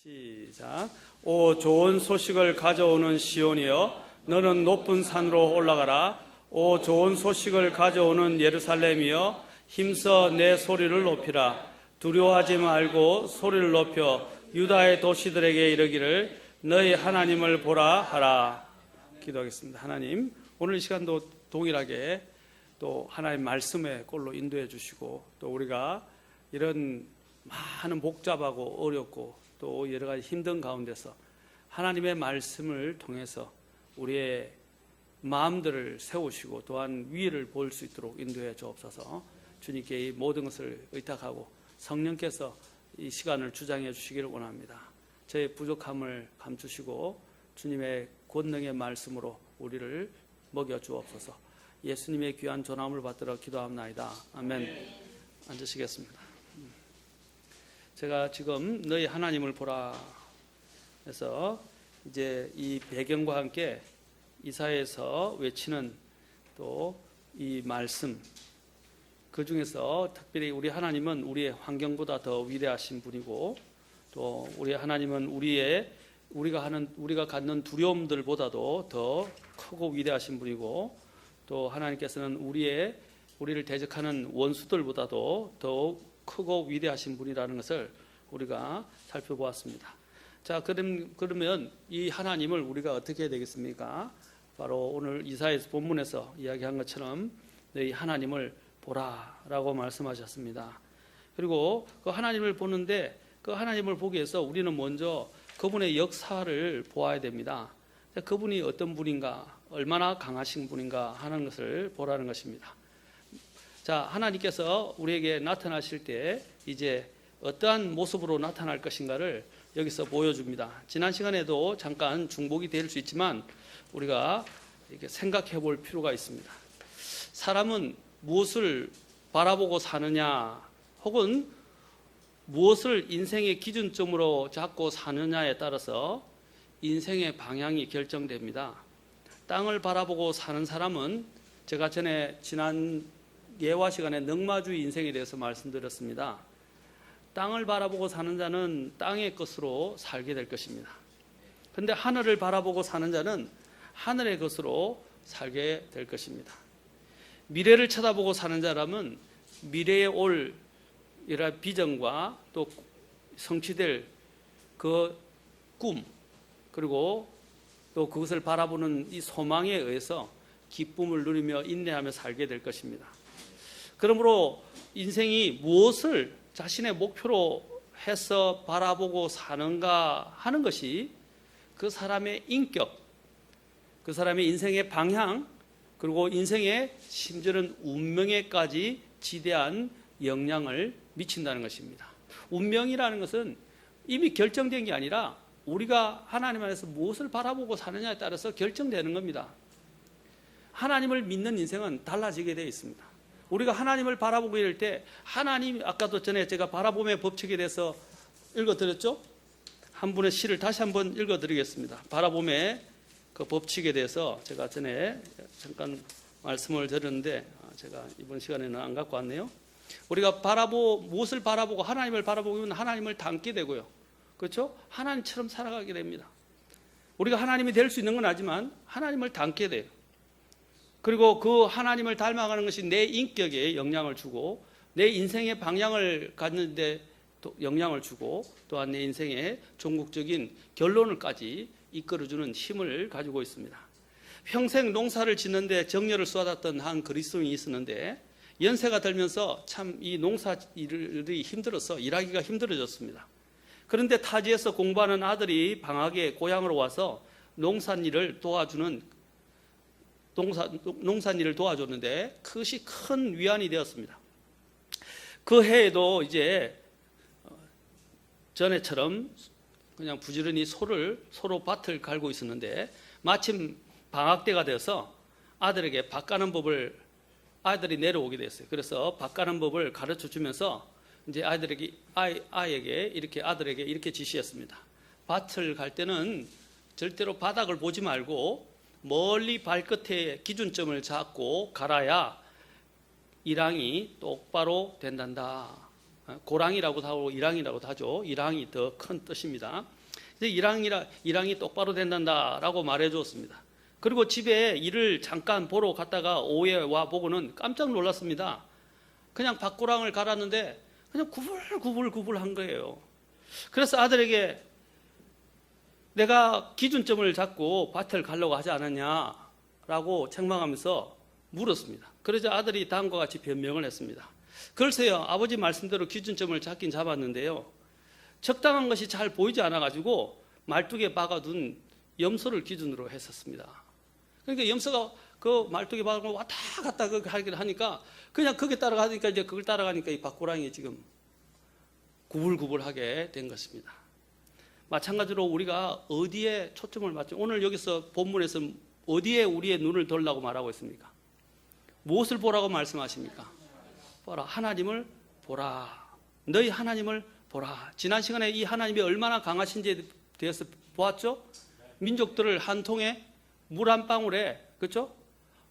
시작. 오 좋은 소식을 가져오는 시온이여, 너는 높은 산으로 올라가라. 오 좋은 소식을 가져오는 예루살렘이여, 힘써 내 소리를 높이라. 두려워하지 말고 소리를 높여 유다의 도시들에게 이르기를 너희 하나님을 보라 하라. 기도하겠습니다. 하나님, 오늘 이 시간도 동일하게 또 하나님 말씀의 꼴로 인도해 주시고, 또 우리가 이런 많은 복잡하고 어렵고 또 여러 가지 힘든 가운데서 하나님의 말씀을 통해서 우리의 마음들을 세우시고 또한 위를 볼 수 있도록 인도해 주옵소서. 주님께 이 모든 것을 의탁하고 성령께서 이 시간을 주장해 주시기를 원합니다. 저의 부족함을 감추시고 주님의 권능의 말씀으로 우리를 먹여 주옵소서. 예수님의 귀한 전함을 받들어 기도합나이다. 아멘. 앉으시겠습니다. 제가 지금 너희 하나님을 보라 해서 이제 이 배경과 함께 이사야에서 외치는 또 이 말씀, 그 중에서 특별히 우리 하나님은 우리의 환경보다 더 위대하신 분이고, 또 우리 하나님은 우리가 갖는 두려움들보다도 더 크고 위대하신 분이고, 또 하나님께서는 우리를 대적하는 원수들보다도 더 크고 위대하신 분이라는 것을 우리가 살펴보았습니다. 자, 그러면 이 하나님을 우리가 어떻게 해야 되겠습니까? 바로 오늘 이사야서 본문에서 이야기한 것처럼 너희 하나님을 보라라고 말씀하셨습니다. 그리고 그 하나님을 보는데, 그 하나님을 보기 위해서 우리는 먼저 그분의 역사를 보아야 됩니다. 그분이 어떤 분인가, 얼마나 강하신 분인가 하는 것을 보라는 것입니다. 자, 하나님께서 우리에게 나타나실 때 이제 어떠한 모습으로 나타날 것인가를 여기서 보여줍니다. 지난 시간에도 잠깐 중복이 될 수 있지만 우리가 이렇게 생각해 볼 필요가 있습니다. 사람은 무엇을 바라보고 사느냐, 혹은 무엇을 인생의 기준점으로 잡고 사느냐에 따라서 인생의 방향이 결정됩니다. 땅을 바라보고 사는 사람은, 제가 지난 예화 시간에 넉마주의 인생에 대해서 말씀드렸습니다. 땅을 바라보고 사는 자는 땅의 것으로 살게 될 것입니다. 그런데 하늘을 바라보고 사는 자는 하늘의 것으로 살게 될 것입니다. 미래를 쳐다보고 사는 사람은 미래에 올 이런 비전과 또 성취될 그 꿈, 그리고 또 그것을 바라보는 이 소망에 의해서 기쁨을 누리며 인내하며 살게 될 것입니다. 그러므로 인생이 무엇을 자신의 목표로 해서 바라보고 사는가 하는 것이 그 사람의 인격, 그 사람의 인생의 방향, 그리고 인생의 심지어는 운명에까지 지대한 영향을 미친다는 것입니다. 운명이라는 것은 이미 결정된 게 아니라 우리가 하나님 안에서 무엇을 바라보고 사느냐에 따라서 결정되는 겁니다. 하나님을 믿는 인생은 달라지게 되어 있습니다. 우리가 하나님을 바라보고 이럴 때, 하나님, 아까도 전에 제가 바라봄의 법칙에 대해서 읽어드렸죠? 한 분의 시를 다시 한번 읽어드리겠습니다. 바라봄의 그 법칙에 대해서 제가 전에 잠깐 말씀을 드렸는데 제가 이번 시간에는 안 갖고 왔네요. 우리가 무엇을 바라보고 하나님을 바라보면 하나님을 닮게 되고요. 그렇죠? 하나님처럼 살아가게 됩니다. 우리가 하나님이 될 수 있는 건 아니지만 하나님을 닮게 돼요. 그리고 그 하나님을 닮아가는 것이 내 인격에 영향을 주고, 내 인생의 방향을 갖는 데 영향을 주고, 또한 내 인생의 종국적인 결론을까지 이끌어주는 힘을 가지고 있습니다. 평생 농사를 짓는데 정열을 쏟았던 한 그리스도인이 있었는데, 연세가 들면서 참 이 농사 일이 힘들어서 일하기가 힘들어졌습니다. 그런데 타지에서 공부하는 아들이 방학에 고향으로 와서 농산일을 도와줬는데 그것이 큰 위안이 되었습니다. 그 해에도 이제 전에처럼 그냥 부지런히 서로 밭을 갈고 있었는데, 마침 방학 때가 되어서 아들에게 밭 가는 법을 아이들이 내려오게 됐어요. 그래서 밭 가는 법을 가르쳐 주면서 이제 아들에게 이렇게 지시했습니다. 밭을 갈 때는 절대로 바닥을 보지 말고 멀리 발끝에 기준점을 잡고 갈아야 일항이 똑바로 된단다. 고랑이라고도 하고 일항이라고도 하죠. 일항이 더 큰 뜻입니다. 일항이 똑바로 된단다라고 말해 주었습니다. 그리고 집에 일을 잠깐 보러 갔다가 오후에 와 보고는 깜짝 놀랐습니다. 그냥 밭고랑을 갈았는데 그냥 구불구불한 거예요. 그래서 아들에게 내가 기준점을 잡고 밭을 가려고 하지 않았냐라고 책망하면서 물었습니다. 그러자 아들이 다음과 같이 변명을 했습니다. 글쎄요, 아버지 말씀대로 기준점을 잡긴 잡았는데요, 적당한 것이 잘 보이지 않아가지고 말뚝에 박아둔 염소를 기준으로 했었습니다. 그러니까 염소가 그 말뚝에 박아놓고 왔다 갔다 하니까 그냥 거기에 따라가니까 이제 그걸 따라가니까 이 밭고랑이 지금 구불구불하게 된 것입니다. 마찬가지로 우리가 어디에 초점을 맞죠? 오늘 여기서 본문에서 어디에 우리의 눈을 돌라고 말하고 있습니까? 무엇을 보라고 말씀하십니까? 보라, 하나님을 보라. 너희 하나님을 보라. 지난 시간에 이 하나님이 얼마나 강하신지에 대해서 보았죠? 민족들을 한 통에 물 한 방울에, 그렇죠?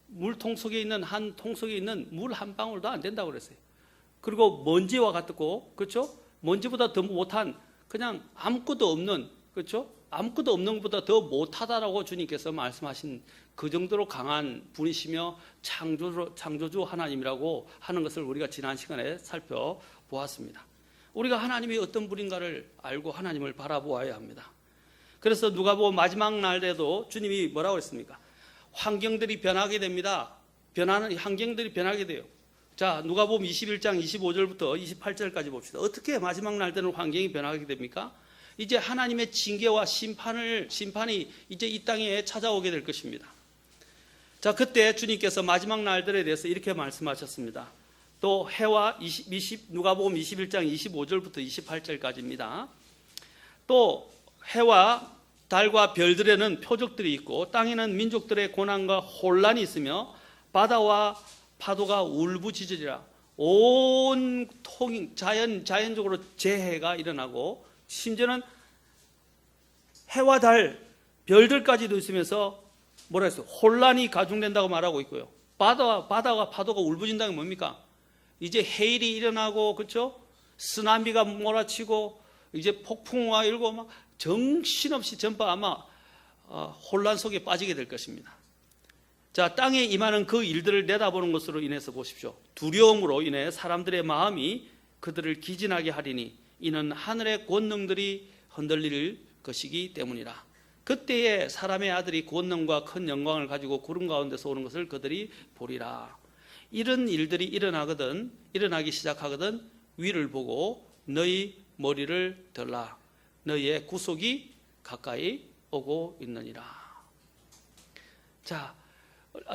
물통 속에 있는 한 통 속에 있는 물 한 방울도 안 된다고 그랬어요. 그리고 먼지와 같고, 그렇죠? 먼지보다 더 못한, 그냥 아무것도 없는, 그렇죠? 아무것도 없는 것보다 더 못하다라고 주님께서 말씀하신 그 정도로 강한 분이시며 창조주 하나님이라고 하는 것을 우리가 지난 시간에 살펴보았습니다. 우리가 하나님이 어떤 분인가를 알고 하나님을 바라보아야 합니다. 그래서 누가복음 마지막 날에도 주님이 뭐라고 했습니까? 환경들이 변하게 됩니다. 변하는 환경들이 변하게 돼요. 자, 누가복음 21장 25절부터 28절까지 봅시다. 어떻게 마지막 날 때는 환경이 변하게 됩니까? 이제 하나님의 징계와 심판이 이제 이 땅에 찾아오게 될 것입니다. 자, 그때 주님께서 마지막 날들에 대해서 이렇게 말씀하셨습니다. 또 해와 누가복음 21장 25절부터 28절까지입니다. 또 해와 달과 별들에는 표적들이 있고 땅에는 민족들의 고난과 혼란이 있으며 바다와 파도가 울부짖으리라. 온 자연적으로 재해가 일어나고 심지어는 해와 달, 별들까지도 있으면서 뭐라 했어요? 혼란이 가중된다고 말하고 있고요. 바다와 파도가 울부짖는다는 게 뭡니까? 이제 해일이 일어나고, 그렇죠? 쓰나미가 몰아치고 이제 폭풍우가 일고 막 정신없이 전부 아마 혼란 속에 빠지게 될 것입니다. 자, 땅에 임하는 그 일들을 내다보는 것으로 인해서 보십시오. 두려움으로 인해 사람들의 마음이 그들을 기진하게 하리니 이는 하늘의 권능들이 흔들릴 것이기 때문이라. 그때에 사람의 아들이 권능과 큰 영광을 가지고 구름 가운데서 오는 것을 그들이 보리라. 이런 일들이 일어나기 시작하거든 위를 보고 너희 머리를 들라. 너희의 구속이 가까이 오고 있느니라. 자,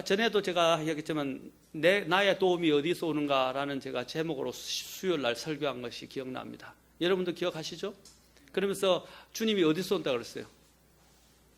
전에도 제가 얘기했지만 나의 도움이 어디서 오는가라는 제가 제목으로 수요일 날 설교한 것이 기억납니다. 여러분도 기억하시죠? 그러면서 주님이 어디서 온다고 그랬어요?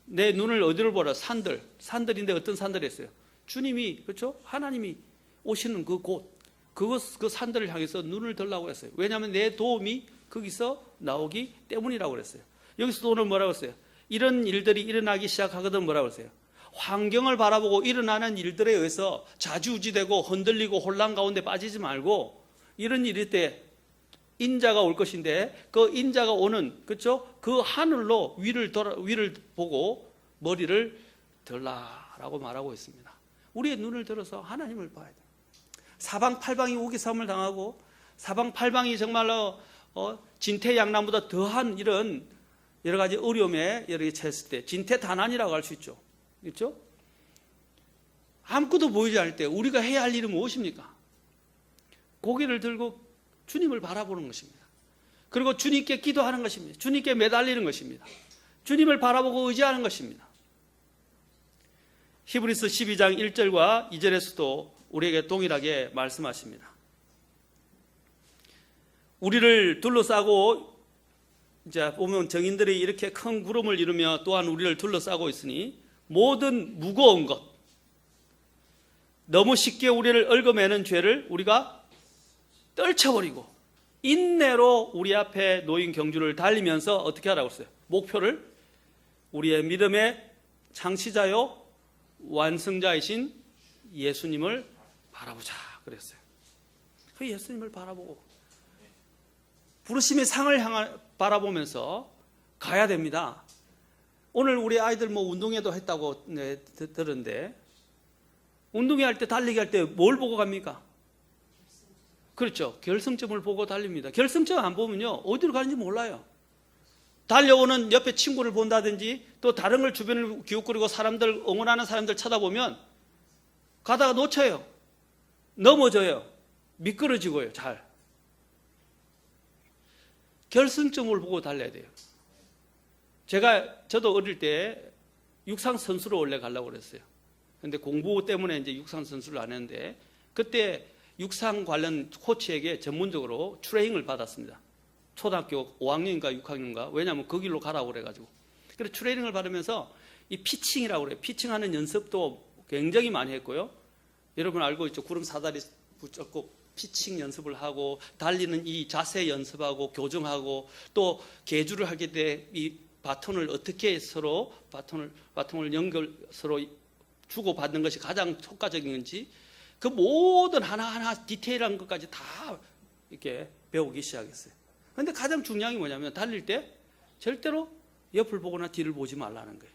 내 눈을 어디를 보라? 산들인데 어떤 산들이 있어요? 주님이, 그렇죠? 하나님이 오시는 그 곳, 그 산들을 향해서 눈을 들라고 했어요. 왜냐하면 내 도움이 거기서 나오기 때문이라고 그랬어요. 여기서도 오늘 뭐라고 했어요? 이런 일들이 일어나기 시작하거든 뭐라고 했어요? 환경을 바라보고 일어나는 일들에 의해서 좌지우지되고 흔들리고 혼란 가운데 빠지지 말고 이런 일일 때 인자가 올 것인데 그 인자가 오는, 그렇죠? 그 하늘로 위를 보고 머리를 들라라고 말하고 있습니다. 우리의 눈을 들어서 하나님을 봐야 돼요. 사방팔방이 우기싸움을 당하고 사방팔방이 정말로 진퇴양난보다 더한 이런 여러 가지 어려움에 여러 개 처했을 때 진퇴단난이라고 할 수 있죠. 그렇죠? 아무것도 보이지 않을 때 우리가 해야 할 일은 무엇입니까? 고개를 들고 주님을 바라보는 것입니다. 그리고 주님께 기도하는 것입니다. 주님께 매달리는 것입니다. 주님을 바라보고 의지하는 것입니다. 히브리서 12장 1절과 2절에서도 우리에게 동일하게 말씀하십니다. 우리를 둘러싸고 이제 보면 정인들이 이렇게 큰 구름을 이루며 또한 우리를 둘러싸고 있으니 모든 무거운 것, 너무 쉽게 우리를 얽어매는 죄를 우리가 떨쳐버리고 인내로 우리 앞에 놓인 경주를 달리면서 어떻게 하라고 했어요? 목표를 우리의 믿음의 창시자요 완성자이신 예수님을 바라보자 그랬어요. 그 예수님을 바라보고 부르심의 상을 바라보면서 가야 됩니다. 오늘 우리 아이들 뭐 운동회도 했다고 들었는데, 운동회 할 때, 달리기 할 때 뭘 보고 갑니까? 그렇죠. 결승점을 보고 달립니다. 결승점 안 보면요, 어디로 가는지 몰라요. 달려오는 옆에 친구를 본다든지 또 다른 걸 주변을 기웃거리고 사람들, 응원하는 사람들 쳐다보면 가다가 놓쳐요. 넘어져요. 미끄러지고요. 잘. 결승점을 보고 달려야 돼요. 저도 어릴 때 육상 선수로 원래 가려고 그랬어요. 근데 공부 때문에 이제 육상 선수를 안 했는데, 그때 육상 관련 코치에게 전문적으로 트레이닝을 받았습니다. 초등학교 5학년인가 6학년인가. 왜냐하면 그 길로 가라고 그래가지고. 그래서 트레이닝을 받으면서 이 피칭이라고 그래요. 피칭하는 연습도 굉장히 많이 했고요. 여러분 알고 있죠. 구름 사다리 붙잡고 피칭 연습을 하고, 달리는 이 자세 연습하고 교정하고, 또 계주를 하게 돼 이 바톤을 어떻게 서로 바톤을 서로 주고받는 것이 가장 효과적인 건지, 그 모든 하나하나 디테일한 것까지 다 이렇게 배우기 시작했어요. 그런데 가장 중요한 게 뭐냐면, 달릴 때 절대로 옆을 보거나 뒤를 보지 말라는 거예요.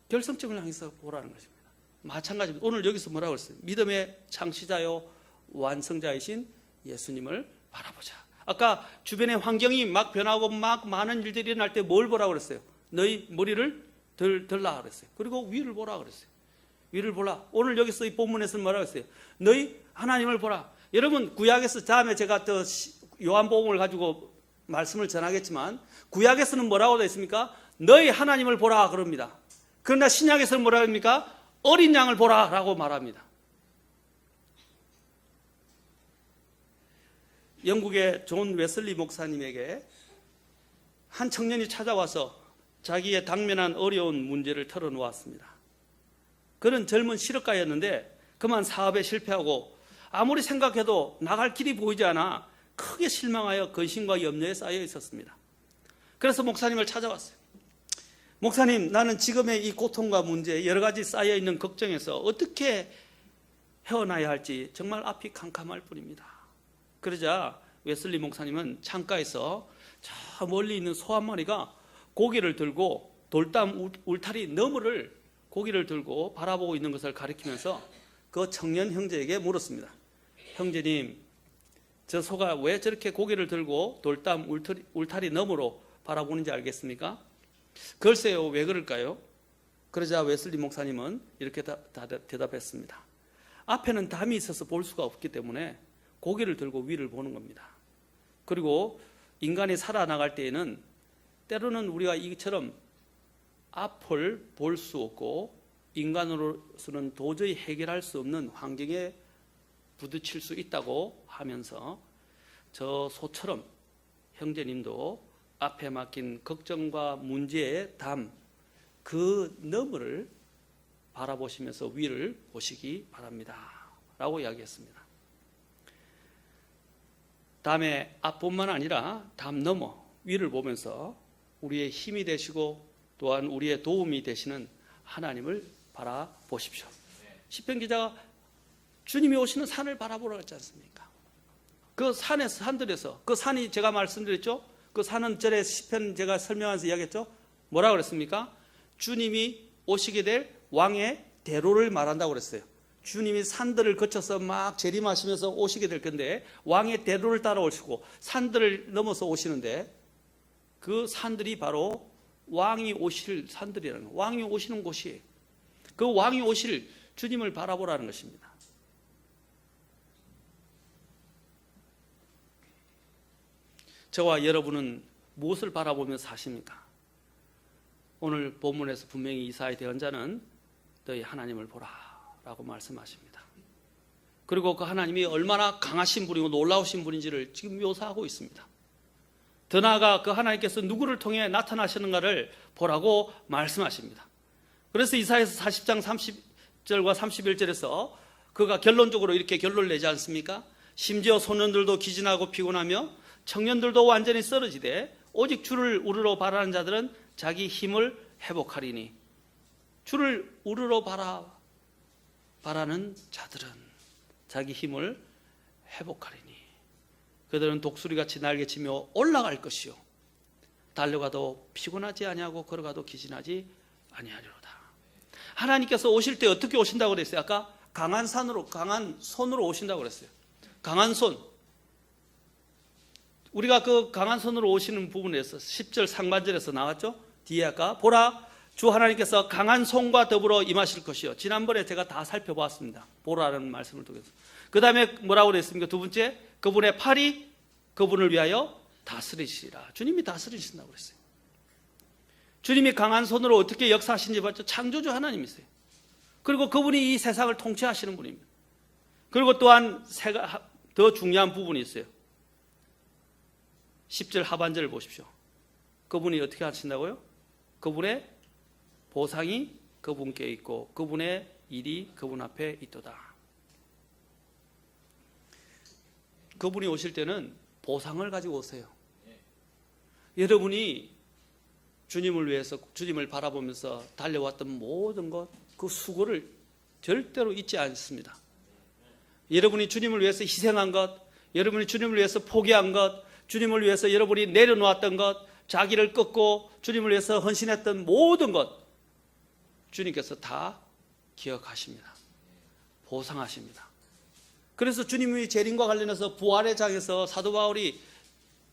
결승점을 향해서 보라는 것입니다. 마찬가지입니다. 오늘 여기서 뭐라고 했어요? 믿음의 창시자요 완성자이신 예수님을 바라보자. 아까 주변의 환경이 막 변하고 막 많은 일들이 일어날 때 뭘 보라고 그랬어요? 너희 머리를 들라 그랬어요. 그리고 위를 보라 그랬어요. 위를 보라. 오늘 여기서 이 본문에서 뭐라고 했어요? 너희 하나님을 보라. 여러분, 구약에서, 다음에 제가 또 요한복음을 가지고 말씀을 전하겠지만, 구약에서는 뭐라고 되어 있습니까? 너희 하나님을 보라 그럽니다. 그러나 신약에서는 뭐라고 합니까? 어린 양을 보라 라고 말합니다. 영국의 존 웨슬리 목사님에게 한 청년이 찾아와서 자기의 당면한 어려운 문제를 털어놓았습니다. 그는 젊은 실업가였는데 그만 사업에 실패하고 아무리 생각해도 나갈 길이 보이지 않아 크게 실망하여 근심과 염려에 쌓여 있었습니다. 그래서 목사님을 찾아왔어요. 목사님, 나는 지금의 이 고통과 문제, 여러 가지 쌓여 있는 걱정에서 어떻게 헤어나야 할지 정말 앞이 캄캄할 뿐입니다. 그러자 웨슬리 목사님은 창가에서 저 멀리 있는 소 한 마리가 고개를 들고 돌담 울타리 너머를 고개를 들고 바라보고 있는 것을 가리키면서 그 청년 형제에게 물었습니다. 형제님, 저 소가 왜 저렇게 고개를 들고 돌담 울타리 너머로 바라보는지 알겠습니까? 글쎄요, 왜 그럴까요? 그러자 웨슬리 목사님은 이렇게 대답했습니다. 앞에는 담이 있어서 볼 수가 없기 때문에 고개를 들고 위를 보는 겁니다. 그리고 인간이 살아나갈 때에는 때로는 우리가 이처럼 앞을 볼 수 없고 인간으로서는 도저히 해결할 수 없는 환경에 부딪힐 수 있다고 하면서 저 소처럼 형제님도 앞에 맡긴 걱정과 문제의 담, 그 너머를 바라보시면서 위를 보시기 바랍니다 라고 이야기했습니다. 담의 앞뿐만 아니라 담 너머 위를 보면서 우리의 힘이 되시고 또한 우리의 도움이 되시는 하나님을 바라보십시오. 시편 기자가 주님이 오시는 산을 바라보라고 했지 않습니까? 그 산에서, 산들에서, 그 산이 제가 말씀드렸죠? 그 산은 전에 시편 제가 설명하면서 이야기했죠? 뭐라고 그랬습니까? 주님이 오시게 될 왕의 대로를 말한다고 그랬어요. 주님이 산들을 거쳐서 막 재림하시면서 오시게 될 건데 왕의 대로를 따라오시고 산들을 넘어서 오시는데 그 산들이 바로 왕이 오실 산들이라는 거예요. 왕이 오시는 곳이에요. 그 왕이 오실 주님을 바라보라는 것입니다. 저와 여러분은 무엇을 바라보며 사십니까? 오늘 본문에서 분명히 이사야 대언자는 너희 하나님을 보라 라고 말씀하십니다. 그리고 그 하나님이 얼마나 강하신 분이고 놀라우신 분인지를 지금 묘사하고 있습니다. 더 나아가 그 하나님께서 누구를 통해 나타나시는가를 보라고 말씀하십니다. 그래서 이사야서 40장 30절과 31절에서 그가 결론적으로 이렇게 결론을 내지 않습니까? 심지어 소년들도 기진하고 피곤하며 청년들도 완전히 쓰러지되 오직 주를 우러러 바라는 자들은 자기 힘을 회복하리니. 주를 우러러 바라는 자들은 자기 힘을 회복하리니. 그들은 독수리같이 날개치며 올라갈 것이요 달려가도 피곤하지 아니하고 걸어가도 기진하지 아니하리로다. 하나님께서 오실 때 어떻게 오신다고 그랬어요? 아까 강한 산으로, 강한 손으로 오신다고 그랬어요. 강한 손. 우리가 그 강한 손으로 오시는 부분에서 10절 상반절에서 나왔죠? 뒤에 아까 보라 주 하나님께서 강한 손과 더불어 임하실 것이요. 지난번에 제가 다 살펴보았습니다. 보라라는 말씀을 통해서. 그 다음에 뭐라고 그랬습니까? 두 번째, 그분의 팔이 그분을 위하여 다스리시리라. 주님이 다스리신다고 그랬어요. 주님이 강한 손으로 어떻게 역사하신지 봤죠? 창조주 하나님이세요. 그리고 그분이 이 세상을 통치하시는 분입니다. 그리고 또한 더 중요한 부분이 있어요. 10절 하반절을 보십시오. 그분이 어떻게 하신다고요? 그분의 보상이 그분께 있고 그분의 일이 그분 앞에 있도다. 그분이 오실 때는 보상을 가지고 오세요. 여러분이 주님을 위해서, 주님을 바라보면서 달려왔던 모든 것, 그 수고를 절대로 잊지 않습니다. 여러분이 주님을 위해서 희생한 것, 여러분이 주님을 위해서 포기한 것, 주님을 위해서 여러분이 내려놓았던 것, 자기를 꺾고 주님을 위해서 헌신했던 모든 것, 주님께서 다 기억하십니다. 보상하십니다. 그래서 주님이 재림과 관련해서 부활의 장에서 사도 바울이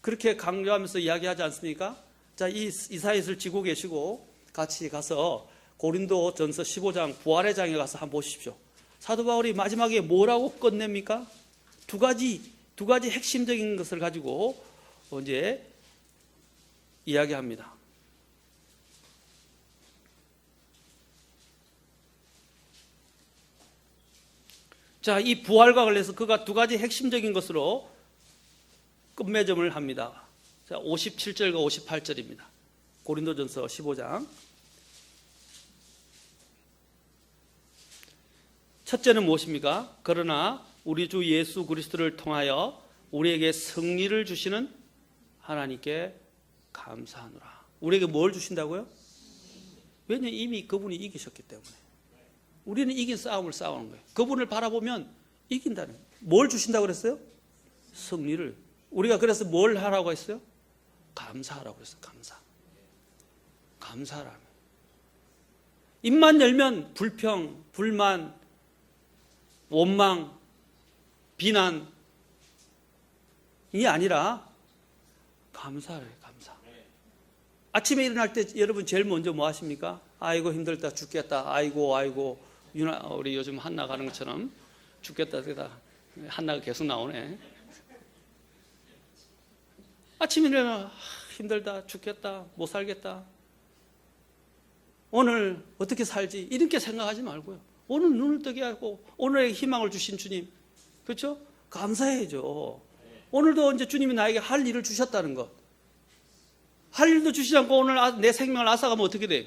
그렇게 강조하면서 이야기하지 않습니까? 자, 이 이사야서를 지고 계시고 같이 가서 고린도 전서 15장 부활의 장에 가서 한번 보십시오. 사도 바울이 마지막에 뭐라고 끝냅니까? 두 가지 핵심적인 것을 가지고 이제 이야기합니다. 자, 이 부활과 관련해서 그가 두 가지 핵심적인 것으로 끝맺음을 합니다. 자, 57절과 58절입니다. 고린도전서 15장. 첫째는 무엇입니까? 그러나 우리 주 예수 그리스도를 통하여 우리에게 승리를 주시는 하나님께 감사하노라. 우리에게 뭘 주신다고요? 왜냐하면 이미 그분이 이기셨기 때문에. 우리는 이긴 싸움을 싸우는 거예요. 그분을 바라보면 이긴다는 거예요. 뭘 주신다고 그랬어요? 승리를. 우리가 그래서 뭘 하라고 했어요? 감사하라고 했어요. 감사하라는. 입만 열면 불평, 불만, 원망, 비난이 아니라 감사를 해요. 감사. 아침에 일어날 때 여러분 제일 먼저 뭐 하십니까? 아이고 힘들다 죽겠다. 아이고 우리 요즘 한나 가는 것처럼 죽겠다 되다. 한나가 계속 나오네. 아침에 일어나 힘들다 죽겠다 못 살겠다. 오늘 어떻게 살지 이렇게 생각하지 말고요. 오늘 눈을 뜨게 하고 오늘의 희망을 주신 주님, 그렇죠? 감사해야죠. 오늘도 이제 주님이 나에게 할 일을 주셨다는 것. 할 일도 주시지 않고 오늘 내 생명을 앗아가면 어떻게 돼요?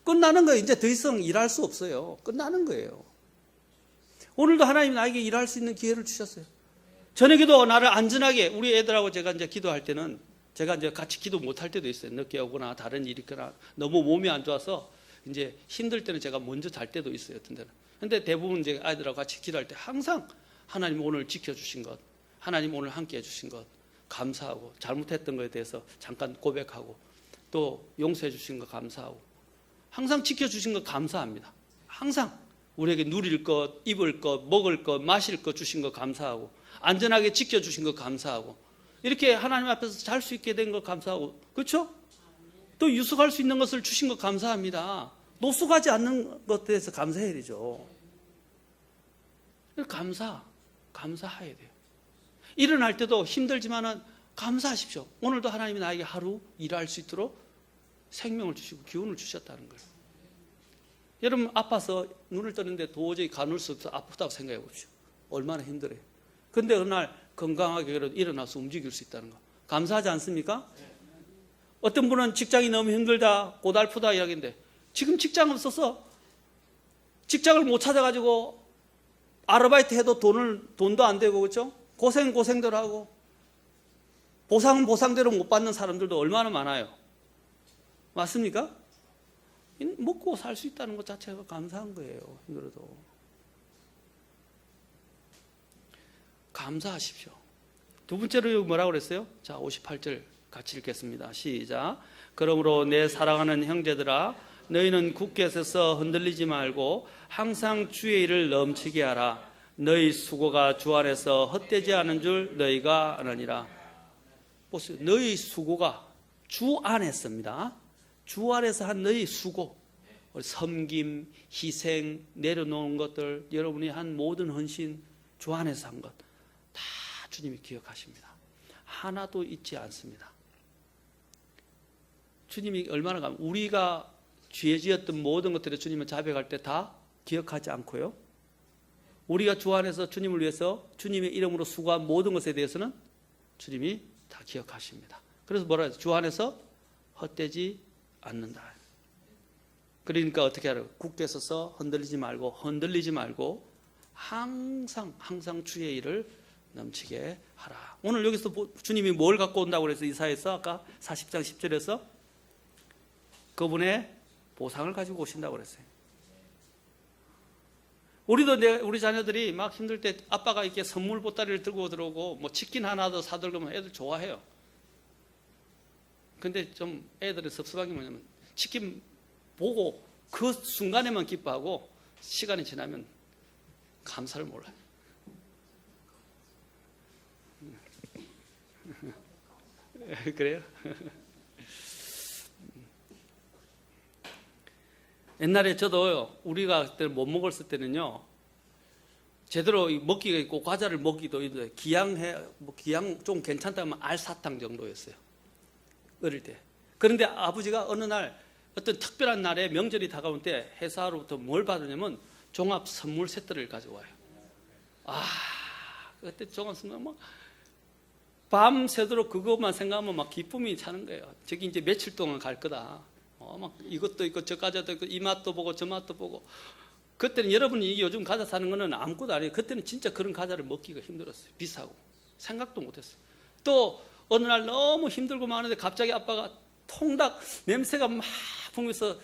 끝나는 거예요. 이제 더 이상 일할 수 없어요. 끝나는 거예요. 오늘도 하나님이 나에게 일할 수 있는 기회를 주셨어요. 저녁에도 나를 안전하게, 우리 애들하고 제가 이제 기도할 때는 제가 이제 같이 기도 못할 때도 있어요. 늦게 오거나 다른 일이 있거나 너무 몸이 안 좋아서 이제 힘들 때는 제가 먼저 잘 때도 있어요. 어떤 때는. 근데 대부분 이제 아이들하고 같이 기도할 때 항상 하나님 오늘 지켜주신 것, 하나님 오늘 함께 해주신 것 감사하고, 잘못했던 것에 대해서 잠깐 고백하고, 또 용서해 주신 것 감사하고, 항상 지켜주신 것 감사합니다. 항상 우리에게 누릴 것, 입을 것, 먹을 것, 마실 것 주신 것 감사하고, 안전하게 지켜주신 것 감사하고, 이렇게 하나님 앞에서 잘 수 있게 된 것 감사하고, 그렇죠? 또 유숙할 수 있는 것을 주신 것 감사합니다. 노숙하지 않는 것에 대해서 감사해야 되죠. 감사해야 돼요. 일어날 때도 힘들지만은 감사하십시오. 오늘도 하나님이 나에게 하루 일할 수 있도록 생명을 주시고 기운을 주셨다는 거예요. 여러분 아파서 눈을 뜨는데 도저히 가눌 수 없어 아프다고 생각해 보십시오. 얼마나 힘들어요. 근데 어느 날 건강하게 일어나서 움직일 수 있다는 거 감사하지 않습니까? 어떤 분은 직장이 너무 힘들다, 고달프다 이야기인데 지금 직장 없어서 직장을 못 찾아가지고 아르바이트 해도 돈도 안 되고, 그렇죠? 고생대로 하고 보상은 보상대로 못 받는 사람들도 얼마나 많아요. 맞습니까? 먹고 살 수 있다는 것 자체가 감사한 거예요. 힘들어도 감사하십시오. 두 번째로 뭐라고 그랬어요? 자, 58절 같이 읽겠습니다. 시작. 그러므로 내 사랑하는 형제들아, 너희는 굳게 서서 흔들리지 말고 항상 주의 일을 넘치게 하라. 너희 수고가 주 안에서 헛되지 않은 줄 너희가 아느니라. 보세요. 너희 수고가 주 안에서입니다. 주 안에서 한 너희 수고, 섬김, 희생, 내려놓은 것들, 여러분이 한 모든 헌신, 주 안에서 한 것 다 주님이 기억하십니다. 하나도 잊지 않습니다. 주님이 얼마나 우리가 죄 지었던 모든 것들을 주님은 자백할 때 다 기억하지 않고요, 우리가 주 안에서 주님을 위해서 주님의 이름으로 수고한 모든 것에 대해서는 주님이 다 기억하십니다. 그래서 뭐라 해요? 주 안에서 헛되지 않는다. 그러니까 어떻게 하라고? 굳게 서서 흔들리지 말고 항상 주의 일을 넘치게 하라. 오늘 여기서 주님이 뭘 갖고 온다고 그래서 이사야에서 아까 40장 10절에서 그분의 보상을 가지고 오신다고 그랬어요. 우리 자녀들이 막 힘들 때 아빠가 이렇게 선물 보따리를 들고 들어오고 뭐 치킨 하나 더 사들고 애들 좋아해요. 근데 좀 애들의 섭섭한 게 뭐냐면 치킨 보고 그 순간에만 기뻐하고 시간이 지나면 감사를 몰라요. 그래요? 옛날에 저도 우리가 그때 못 먹었을 때는요, 제대로 먹기가 있고 과자를 먹기도 있는데 기양 좀 괜찮다면 알사탕 정도였어요, 어릴 때. 그런데 아버지가 어느 날 어떤 특별한 날에 명절이 다가올 때 회사로부터 뭘 받으냐면 종합 선물 세트를 가져와요. 그때 종합 선물 막 밤새도록 그것만 생각하면 막 기쁨이 차는 거예요. 저기 이제 며칠 동안 갈 거다. 막 이것도 있고 저 과자도 있고 이 맛도 보고 저 맛도 보고. 그때는 여러분이 요즘 과자 사는 거는 아무것도 아니에요. 그때는 진짜 그런 과자를 먹기가 힘들었어요. 비싸고 생각도 못했어요. 또 어느 날 너무 힘들고 많은데 갑자기 아빠가 통닭 냄새가 막 풍겨서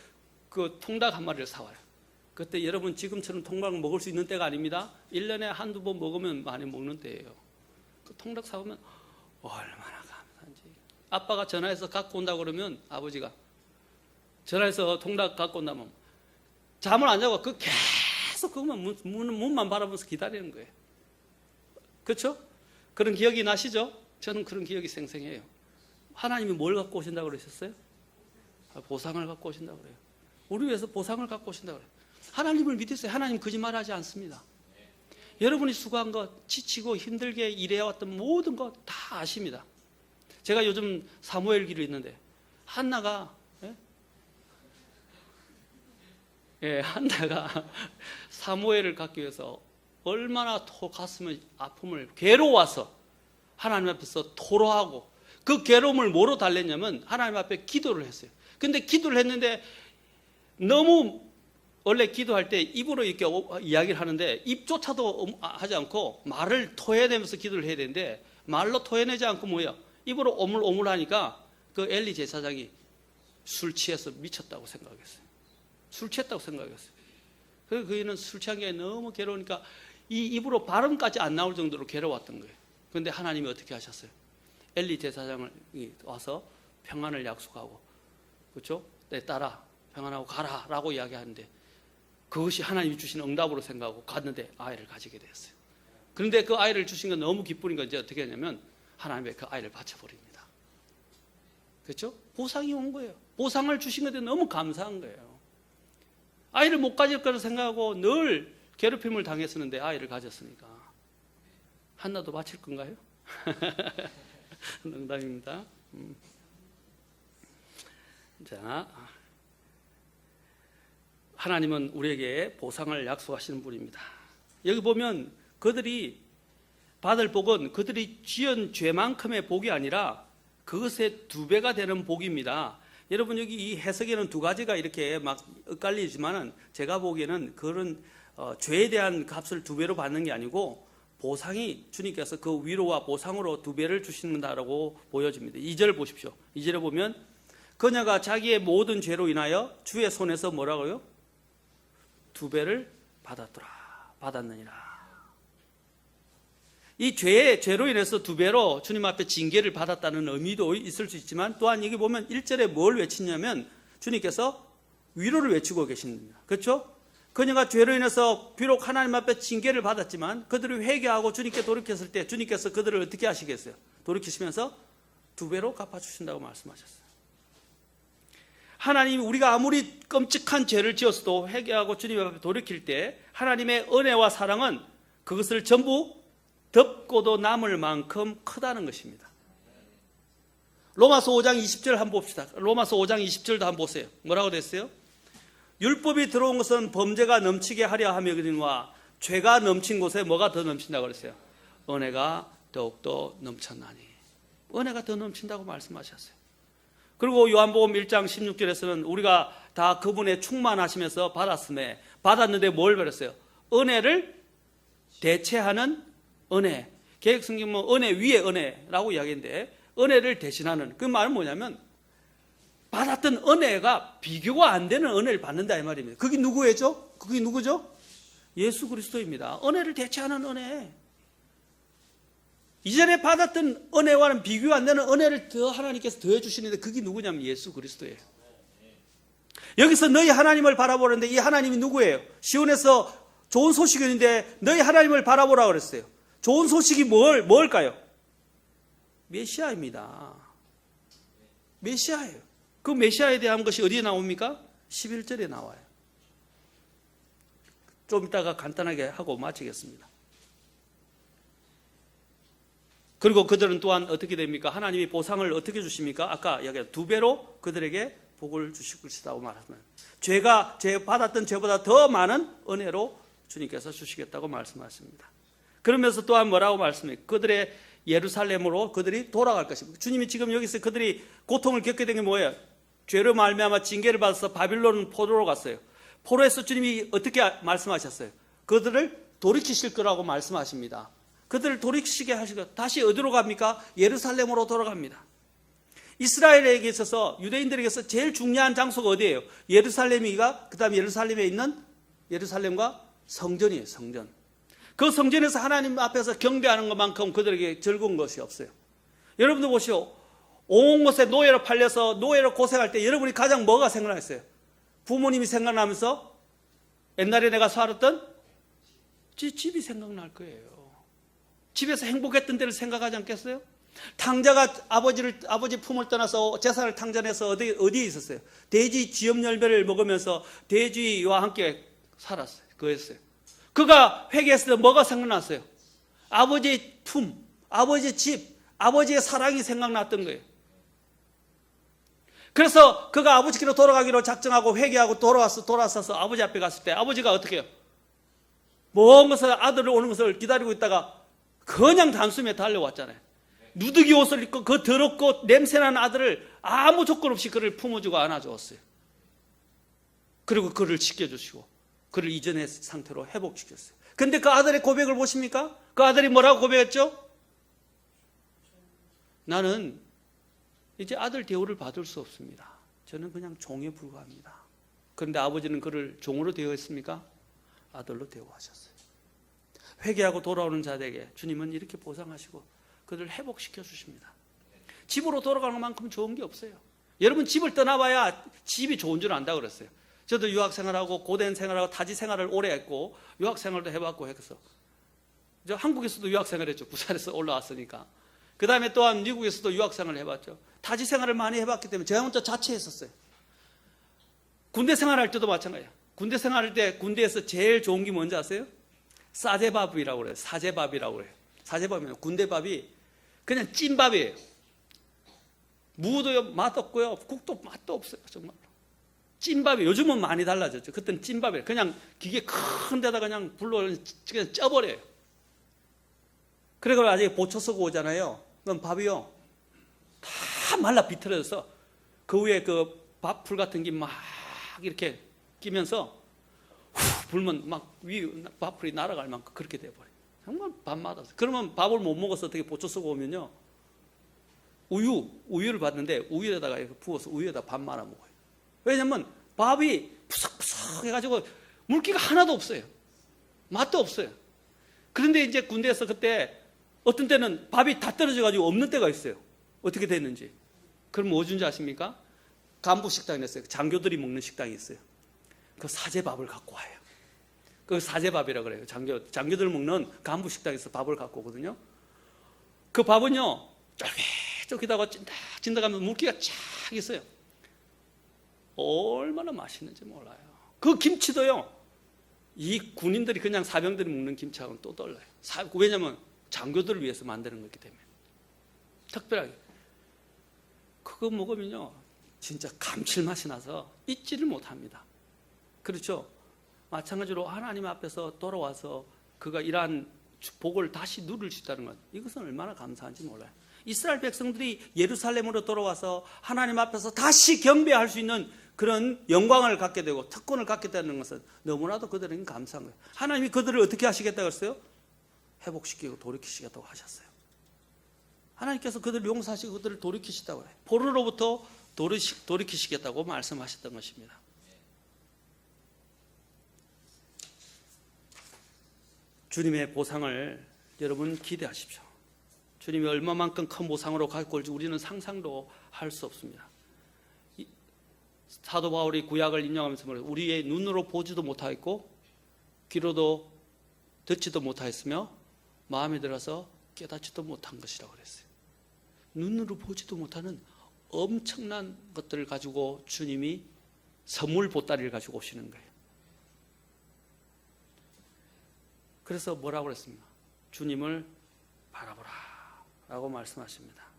그 통닭 한 마리를 사와요. 그때 여러분 지금처럼 통닭 먹을 수 있는 때가 아닙니다. 1년에 한두 번 먹으면 많이 먹는 때예요. 그 통닭 사오면 얼마나 감사한지. 아빠가 전화해서 갖고 온다고 그러면 아버지가 전화해서 통닭 갖고 온다면 잠을 안 자고 계속 그것만 문만 바라보면서 기다리는 거예요. 그렇죠? 그런 기억이 나시죠? 저는 그런 기억이 생생해요. 하나님이 뭘 갖고 오신다고 그러셨어요? 보상을 갖고 오신다고 그래요. 우리 위해서 보상을 갖고 오신다고 그래요. 하나님을 믿으세요. 하나님 거짓말하지 않습니다. 여러분이 수고한 것, 지치고 힘들게 일해왔던 모든 것 다 아십니다. 제가 요즘 사무엘기를 읽는데 한나가 한나가 사무엘을 갖기 위해서 얼마나 가슴의 아픔을 괴로워서 하나님 앞에서 토로하고 그 괴로움을 뭐로 달랬냐면 하나님 앞에 기도를 했어요. 근데 기도를 했는데 너무 원래 기도할 때 입으로 이렇게 이야기를 하는데 입조차도 하지 않고 말을 토해내면서 기도를 해야 되는데 말로 토해내지 않고 뭐예요? 입으로 오물오물 하니까 그 엘리 제사장이 술 취해서 미쳤다고 생각했어요. 술 취했다고 생각했어요. 그래서 그이는 술 취한 게 너무 괴로우니까 이 입으로 발음까지 안 나올 정도로 괴로웠던 거예요. 그런데 하나님이 어떻게 하셨어요? 엘리 제사장을 와서 평안을 약속하고, 그렇죠? 내 딸아 평안하고 가라라고 이야기하는데 그것이 하나님이 주신 응답으로 생각하고 갔는데 아이를 가지게 됐어요. 그런데 그 아이를 주신 건 너무 기쁘니까 이제 어떻게 하냐면 하나님의 그 아이를 바쳐버립니다. 그렇죠? 보상이 온 거예요. 보상을 주신 건데 너무 감사한 거예요. 아이를 못 가질 거라 생각하고 늘 괴롭힘을 당했었는데 아이를 가졌으니까 한나도 바칠 건가요? 농담입니다. 자, 하나님은 우리에게 보상을 약속하시는 분입니다. 여기 보면 그들이 받을 복은 그들이 지은 죄만큼의 복이 아니라 그것의 2배가 되는 복입니다. 여러분 여기 이 해석에는 2가지가 이렇게 막 엇갈리지만은 제가 보기에는 그런 죄에 대한 값을 2배로 받는 게 아니고 보상이 주님께서 그 위로와 보상으로 2배를 주신다라고 보여집니다. 2절 보십시오. 2절에 보면 그녀가 자기의 모든 죄로 인하여 주의 손에서 뭐라고요? 2배를 받았느니라. 이 죄로 인해서 2배로 주님 앞에 징계를 받았다는 의미도 있을 수 있지만 또한 여기 보면 1절에 뭘 외치냐면 주님께서 위로를 외치고 계십니다. 그렇죠? 그녀가 죄로 인해서 비록 하나님 앞에 징계를 받았지만 그들이 회개하고 주님께 돌이켰을 때 주님께서 그들을 어떻게 하시겠어요? 돌이키시면서 2배로 갚아주신다고 말씀하셨어요. 하나님이 우리가 아무리 끔찍한 죄를 지었어도 회개하고 주님 앞에 돌이킬 때 하나님의 은혜와 사랑은 그것을 전부 덮고도 남을 만큼 크다는 것입니다. 로마서 5장 20절 한번 봅시다. 로마서 5장 20절도 한번 보세요. 뭐라고 됐어요? 율법이 들어온 것은 범죄가 넘치게 하려 함이거니와 죄가 넘친 곳에 뭐가 더 넘친다고 그랬어요? 은혜가 더욱더 넘쳤나니. 은혜가 더 넘친다고 말씀하셨어요. 그리고 요한복음 1장 16절에서는 우리가 다 그분의 충만하시면서 받았는데 뭘 받았어요? 은혜를 대체하는 은혜. 개혁성경은 은혜 위에 은혜라고 이야기했는데 은혜를 대신하는 그 말은 뭐냐면 받았던 은혜가 비교가 안 되는 은혜를 받는다 이 말입니다. 그게 누구예요? 그게 누구죠? 예수 그리스도입니다. 은혜를 대체하는 은혜. 이전에 받았던 은혜와는 비교가 안 되는 은혜를 더 하나님께서 더해 주시는데 그게 누구냐면 예수 그리스도예요. 여기서 너희 하나님을 바라보는데 이 하나님이 누구예요? 시온에서 좋은 소식이 있는데 너희 하나님을 바라보라고 그랬어요. 좋은 소식이 뭘까요? 메시아입니다. 메시아예요. 그 메시아에 대한 것이 어디에 나옵니까? 11절에 나와요. 좀 이따가 간단하게 하고 마치겠습니다. 그리고 그들은 또한 어떻게 됩니까? 하나님이 보상을 어떻게 주십니까? 아까 이야기한 2배로 그들에게 복을 주실 것이라고 말하면 죄 받았던 죄보다 더 많은 은혜로 주님께서 주시겠다고 말씀하십니다. 그러면서 또한 뭐라고 말씀해요? 그들의 예루살렘으로 그들이 돌아갈 것입니다. 주님이 지금 여기서 그들이 고통을 겪게 된 게 뭐예요? 죄로 말미암아 징계를 받아서 바빌론 포로로 갔어요. 포로에서 주님이 어떻게 말씀하셨어요? 그들을 돌이키실 거라고 말씀하십니다. 그들을 돌이키시게 하시고 다시 어디로 갑니까? 예루살렘으로 돌아갑니다. 이스라엘에게 있어서 유대인들에게서 제일 중요한 장소가 어디예요? 예루살렘이가 그다음 예루살렘에 있는 예루살렘과 성전이에요. 성전. 그 성전에서 하나님 앞에서 경배하는 것만큼 그들에게 즐거운 것이 없어요. 여러분들 보시오. 온 곳에 노예로 팔려서 노예로 고생할 때 여러분이 가장 뭐가 생각났어요? 부모님이 생각나면서 옛날에 내가 살았던 집이 생각날 거예요. 집에서 행복했던 때를 생각하지 않겠어요? 탕자가 아버지 품을 떠나서 재산을 탕자해서 어디에 있었어요? 돼지 쥐염 열매를 먹으면서 돼지와 함께 살았어요. 그랬어요. 그가 회개했을 때 뭐가 생각났어요? 아버지의 품, 아버지의 집, 아버지의 사랑이 생각났던 거예요. 그래서 그가 아버지께로 돌아가기로 작정하고 회개하고 돌아서서 아버지 앞에 갔을 때 아버지가 어떻게 해요? 먼 곳에 아들을 오는 것을 기다리고 있다가 그냥 단숨에 달려왔잖아요. 누더기 옷을 입고 그 더럽고 냄새나는 아들을 아무 조건 없이 그를 품어주고 안아주었어요. 그리고 그를 지켜주시고 그를 이전의 상태로 회복시켰어요. 근데 그 아들의 고백을 보십니까? 그 아들이 뭐라고 고백했죠? 나는 이제 아들 대우를 받을 수 없습니다. 저는 그냥 종에 불과합니다. 그런데 아버지는 그를 종으로 대우했습니까? 아들로 대우하셨어요. 회개하고 돌아오는 자들에게 주님은 이렇게 보상하시고 그들을 회복시켜 주십니다. 집으로 돌아가는 것만큼 좋은 게 없어요. 여러분 집을 떠나봐야 집이 좋은 줄 안다고 그랬어요. 저도 유학생활하고 고된 생활하고 타지 생활을 오래 했고 유학생활도 해봤고 해서 저 한국에서도 유학생활했죠. 부산에서 올라왔으니까. 그 다음에 또한 미국에서도 유학생활을 해봤죠. 타지 생활을 많이 해봤기 때문에 제가 혼자 자취했었어요. 군대 생활할 때도 마찬가지예요. 군대 생활할 때 군대에서 제일 좋은 게 뭔지 아세요? 사제밥이라고 그래요. 사제밥이라고 그래요. 사제밥이면 군대밥이 그냥 찐밥이에요. 무도 맛없고요. 국도 맛도 없어요. 정말. 찐밥이 요즘은 많이 달라졌죠. 그때는 찐밥이에요. 그냥 기계 큰 데다 그냥 불로 그냥 쪄버려요. 그래서 나중에 보초 쓰고 오잖아요. 그럼 밥이요. 다 말라 비틀어져서 그 위에 그 밥풀 같은 게 막 이렇게 끼면서 후 불면 막 위 밥풀이 날아갈 만큼 그렇게 돼버려요. 정말 밥맛 없어요. 그러면 밥을 못 먹어서 어떻게 보초 쓰고 오면요. 우유를 받는데 우유에다가 이렇게 부어서 우유에다 밥 말아 먹어요. 왜냐면 밥이 푸석푸석 해가지고 물기가 하나도 없어요. 맛도 없어요. 그런데 이제 군대에서 그때 어떤 때는 밥이 다 떨어져가지고 없는 때가 있어요. 어떻게 됐는지. 그럼 뭐 준지 아십니까? 간부 식당이 있어요. 장교들이 먹는 식당이 있어요. 그 사제밥을 갖고 와요. 그 사제밥이라고 그래요. 장교들 먹는 간부 식당에서 밥을 갖고 오거든요. 그 밥은요, 쫄깃쫄깃하고 찐득찐득하면서 물기가 쫙 있어요. 얼마나 맛있는지 몰라요. 그 김치도요, 이 군인들이 그냥 사병들이 먹는 김치하고는 또 달라요. 왜냐하면 장교들을 위해서 만드는 거기 때문에. 특별하게. 그거 먹으면요, 진짜 감칠맛이 나서 잊지를 못합니다. 그렇죠? 마찬가지로 하나님 앞에서 돌아와서 그가 이러한 복을 다시 누릴 수 있다는 것, 이것은 얼마나 감사한지 몰라요. 이스라엘 백성들이 예루살렘으로 돌아와서 하나님 앞에서 다시 경배할 수 있는 그런 영광을 갖게 되고 특권을 갖게 되는 것은 너무나도 그들에게 감사한 거예요. 하나님이 그들을 어떻게 하시겠다고 했어요? 회복시키고 돌이키시겠다고 하셨어요. 하나님께서 그들을 용서하시고 그들을 돌이키시다고 해요. 포로로부터 돌이키시겠다고 말씀하셨던 것입니다. 주님의 보상을 여러분 기대하십시오. 주님이 얼마만큼 큰 보상으로 갖고 올지 우리는 상상도 할 수 없습니다. 사도 바울이 구약을 인용하면서 말해요. 우리의 눈으로 보지도 못하였고 귀로도 듣지도 못하였으며 마음에 들어서 깨닫지도 못한 것이라고 그랬어요. 눈으로 보지도 못하는 엄청난 것들을 가지고 주님이 선물 보따리를 가지고 오시는 거예요. 그래서 뭐라고 그랬습니까? 주님을 바라보라 라고 말씀하십니다.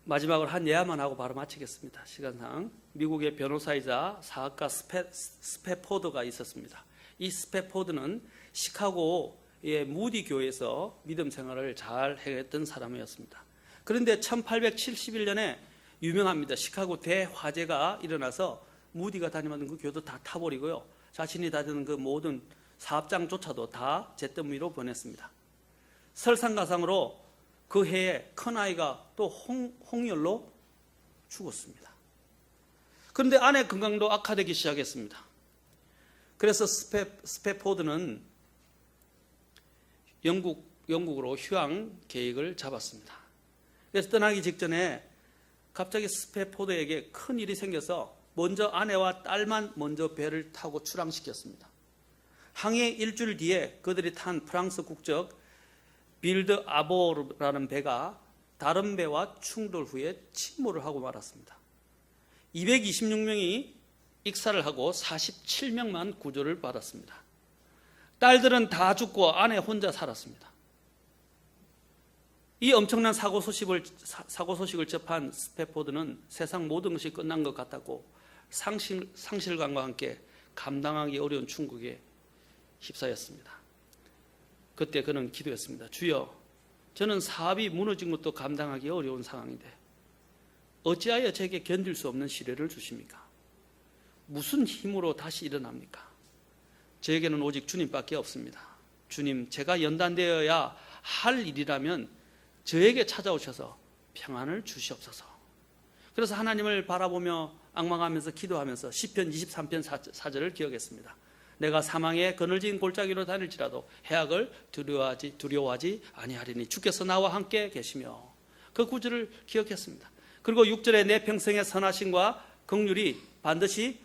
마지막으로 한 예화만 하고 바로 마치겠습니다. 시간상. 미국의 변호사이자 사학가 스패포드가 있었습니다. 이 스패포드는 시카고의 무디 교회에서 믿음 생활을 잘 해했던 사람이었습니다. 그런데 1871년에 유명합니다. 시카고 대화재가 일어나서 무디가 다니던 그 교도 다 타버리고요. 자신이 다니는 그 모든 사업장조차도 다 잿더미 위로 보냈습니다. 설상가상으로 그 해에 큰아이가 또 홍열로 죽었습니다. 그런데 아내 건강도 악화되기 시작했습니다. 그래서 스패포드는 영국으로 휴양 계획을 잡았습니다. 그래서 떠나기 직전에 갑자기 스패포드에게 큰 일이 생겨서 먼저 아내와 딸만 먼저 배를 타고 출항시켰습니다. 항해 일주일 뒤에 그들이 탄 프랑스 국적 빌드 아보르라는 배가 다른 배와 충돌 후에 침몰을 하고 말았습니다. 226명이 익사를 하고 47명만 구조를 받았습니다. 딸들은 다 죽고 아내 혼자 살았습니다. 이 엄청난 사고 소식을 접한 스패포드는 세상 모든 것이 끝난 것 같았고 상실감과 함께 감당하기 어려운 충격에 휩싸였습니다. 그때 그는 기도했습니다. 주여, 저는 사업이 무너진 것도 감당하기 어려운 상황인데 어찌하여 제게 견딜 수 없는 시련을 주십니까? 무슨 힘으로 다시 일어납니까? 저에게는 오직 주님밖에 없습니다. 주님, 제가 연단되어야 할 일이라면 저에게 찾아오셔서 평안을 주시옵소서. 그래서 하나님을 바라보며 앙망하면서 기도하면서 시편 23편 4절을 기억했습니다. 내가 사망의 그늘진 골짜기로 다닐지라도 해악을 두려워하지 아니하리니 주께서 나와 함께 계시며, 그 구절을 기억했습니다. 그리고 6절에 내 평생의 선하심과 긍휼이 반드시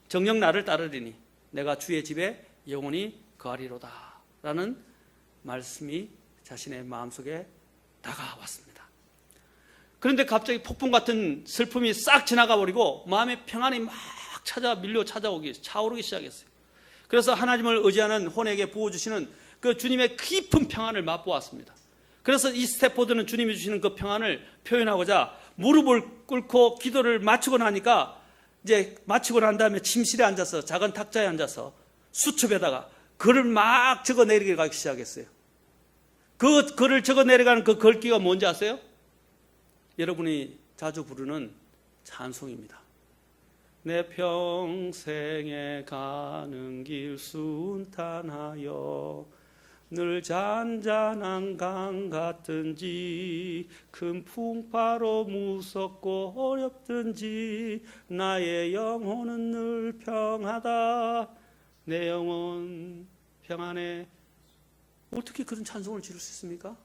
정녕 나를 따르리니 내가 주의 집에 영원히 거하리로다 라는 말씀이 자신의 마음속에 다가왔습니다. 그런데 갑자기 폭풍 같은 슬픔이 싹 지나가 버리고 마음의 평안이 막 차오르기 시작했어요. 그래서 하나님을 의지하는 혼에게 부어주시는 그 주님의 깊은 평안을 맛보았습니다. 그래서 이 스태포드는 주님이 주시는 그 평안을 표현하고자 무릎을 꿇고 기도를 마치고 나니까, 이제 마치고 난 다음에 침실에 앉아서 작은 탁자에 앉아서 수첩에다가 글을 막 적어 내려가기 시작했어요. 그 글을 적어 내려가는 그 글귀가 뭔지 아세요? 여러분이 자주 부르는 찬송입니다. 내 평생에 가는 길 순탄하여 늘 잔잔한 강 같든지 큰 풍파로 무섭고 어렵든지 나의 영혼은 늘 평하다. 내 영혼 평안해. 어떻게 그런 찬송을 지를 수 있습니까?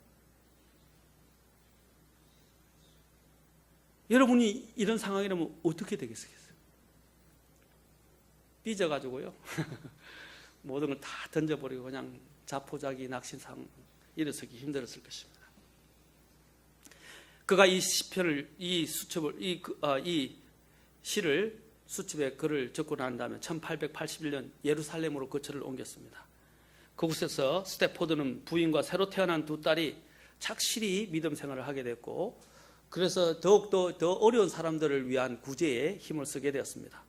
여러분이 이런 상황이라면 어떻게 되겠어요? 삐져가지고요. 모든 걸 다 던져버리고 그냥 자포자기 낙심상 일어서기 힘들었을 것입니다. 그가 이 시편을, 이 시를 수첩에 글을 적고 난 다음에 1881년 예루살렘으로 거처를 옮겼습니다. 그곳에서 스태포드는 부인과 새로 태어난 두 딸이 착실히 믿음 생활을 하게 됐고, 그래서 더욱더 더 어려운 사람들을 위한 구제에 힘을 쓰게 되었습니다.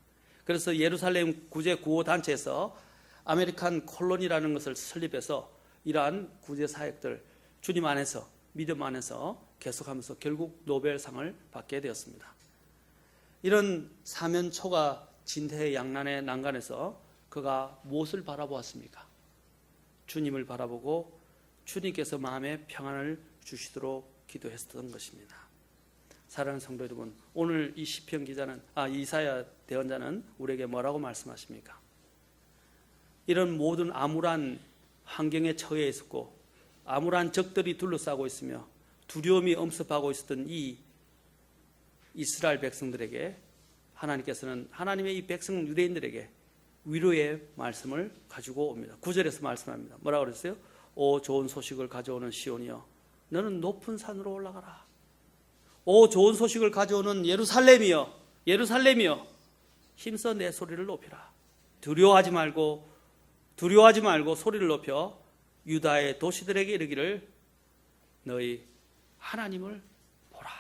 그래서 예루살렘 구제 구호 단체에서 아메리칸 콜론이라는 것을 설립해서 이러한 구제 사역들 주님 안에서, 믿음 안에서 계속하면서 결국 노벨상을 받게 되었습니다. 이런 사면초가 진퇴의 양난의 난간에서 그가 무엇을 바라보았습니까? 주님을 바라보고 주님께서 마음에 평안을 주시도록 기도했던 것입니다. 사랑하는 성도 여러분, 오늘 이 시편 기자는, 이사야 대언자는 우리에게 뭐라고 말씀하십니까? 이런 모든 암울한 환경에 처해 있었고 암울한 적들이 둘러싸고 있으며 두려움이 엄습하고 있었던 이 이스라엘 백성들에게 하나님께서는 하나님의 이 백성 유대인들에게 위로의 말씀을 가지고 옵니다. 9절에서 말씀합니다. 뭐라고 그랬어요? 오 좋은 소식을 가져오는 시온이여, 너는 높은 산으로 올라가라. 오 좋은 소식을 가져오는 예루살렘이여, 예루살렘이여, 힘써 내 소리를 높이라. 두려워하지 말고 소리를 높여 유다의 도시들에게 이르기를 너희 하나님을 보라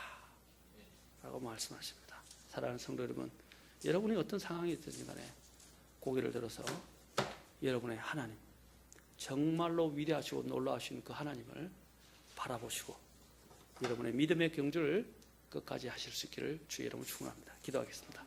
라고 말씀하십니다. 사랑하는 성도 여러분, 여러분이 어떤 상황이 있든지 간에 고개를 들어서 여러분의 하나님, 정말로 위대하시고 놀라우신 그 하나님을 바라보시고 여러분의 믿음의 경주를 끝까지 하실 수 있기를 주의 이름으로 축원합니다. 기도하겠습니다.